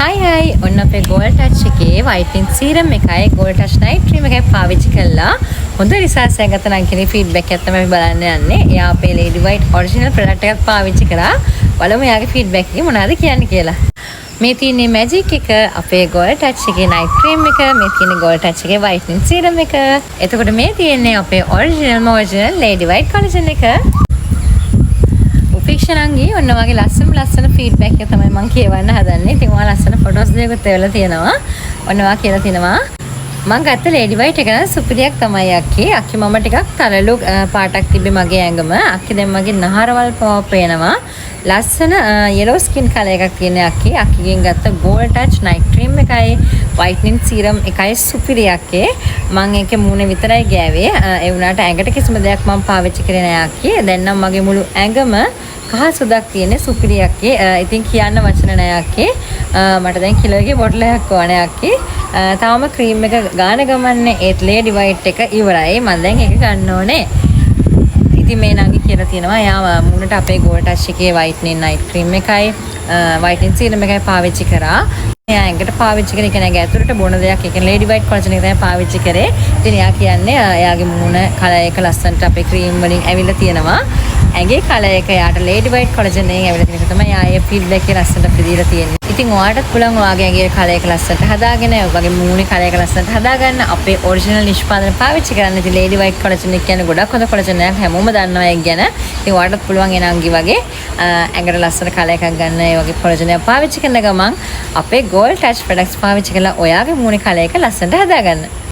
හයි ඔන්න අපේ gold touch එකේ වයිටනින් සීරම් එකයි ගෝල්ඩ් ටච් නයිට් ක්‍රීම් එකයි පාවිච්චි කළා. හොඳ රිසර්ච් එකක් ගත්තා නම් කෙනෙක් ෆීඩ්බැක් එකක් තමයි බලන්න යන්නේ. එයා අපේ ලේඩි වයිට් ඔරිජිනල් ප්‍රොඩක්ට් එකක් පාවිච්චි කරා. බලමු එයාගේ ෆීඩ්බැක් එක මොනවද කියන්නේ කියලා. මේ තියෙන්නේ මැජික් එක, අපේ ගෝල්ඩ් ටච් එකේ නයිට් ක්‍රීම් එක, මේ තියෙන්නේ ගෝල්ඩ් ටච් එකේ වයිටනින් සීරම් එක. එතකොට මේ තියෙන්නේ අපේ ඔරිජිනල් ලේඩි වයිට් කොලජන් එක. ෆික්ෂනන්ගේ ඔන්න වගේ ලස්සන ෆීඩ්බැක් එක තමයි මම කියවන්න හදන්නේ. ඉතින් ඔයා ලස්සන ෆොටෝස් දෙකකුත් එවලා තියෙනවා. ඔන්න ඔයා කියලා තිනවා මම ගත්ත ලේඩි වයිට් එක නම් සුපිරියක් තමයි අක්කේ. අක්කේ මම ටිකක් තරලු පාටක් තිබ්බේ මගේ ඇඟම. අක්කේ දැන් මගේ නහරවල් පව පේනවා. ලස්සන yellow skin color එකක් තියෙන අක්කේ. අක්කගෙන් ගත්ත gold touch night cream එකයි whitening serum එකයි සුපිරි අක්කේ. මම ඒකේ මූණේ විතරයි ගෑවේ. ඒ වුණාට ඇඟට කිසිම දෙයක් මම පාවිච්චි කරේ නෑ අක්කේ. දැන් නම් මගේ මුළු ඇඟම කහ සුදක් තියෙන සුපිරි අක්කේ. ඉතින් කියන්න වචන නෑ අක්කේ. මට දැන් කිලෝ එකේ බොටල් එකක් ඕනේ අක්කේ. තාම ක්‍රීම් එක ගාන ගමන්නේ ඒත් ලේඩි වයිට් එක ඉවරයි. මම දැන් ඒක ගන්න ඕනේ. ඉතින් මේ නංගි කියලා තියෙනවා එයා මූණට අපේ ගෝල්ඩ් ටච් එකේ වයිටනින් නයිට් ක්‍රීම් එකයි වයිටනින් සීරම් එකයි පාවිච්චි කරා. එයා ඇඟට පාවිච්චි කරේ කියන්නේ ඇඟ ඇතුළට බොන දෙයක්. ඒ කියන්නේ ලේඩි වයිට් කොලජන් එක තමයි පාවිච්චි කරේ. ඉතින් එයා කියන්නේ එයාගේ මූණ කලර් එක ලස්සනට අපේ ක්‍රීම් වලින් ඇවිල්ලා තියෙනවා. ඇඟේ කලර් එක යාට ලේඩි වයිට් කොලජන් එකෙන් ඇවිල්ලා තියෙන එක තමයි ආයේ ෆීඩ්බැක් එක ලස්සනට දීලා තියෙන්නේ. ඉතින් ඔයාටත් පුළුවන් ඔයාගේ ඇඟේ කලර් එක ලස්සනට හදාගෙන ඔයාගේ මූණේ කලර් එක ලස්සනට හදාගන්න අපේ ඔරිජිනල් නිෂ්පාදන පාවිච්චි කරන්න. ඉතින් ලේඩි වයිට් කොලජන් එක කියන්නේ ගොඩක් හොඳ කොලජන් එකක්. හැමෝම දන්නවා ඒක ගැන. ඉතින් ඔයාටත් පුළුවන් එනංගි වගේ ඇඟට ලස්සන කලර් එකක් ගන්න ඒ වගේ කොලජන් එකක් පාවිච්චි කරන ගමන් අපේ ගෝල්ඩ් ටච් ප්‍රොඩක්ට්ස් පාවිච්චි කරලා ඔයාගේ මූණේ කලර් එක ලස්සනට හදාගන්න.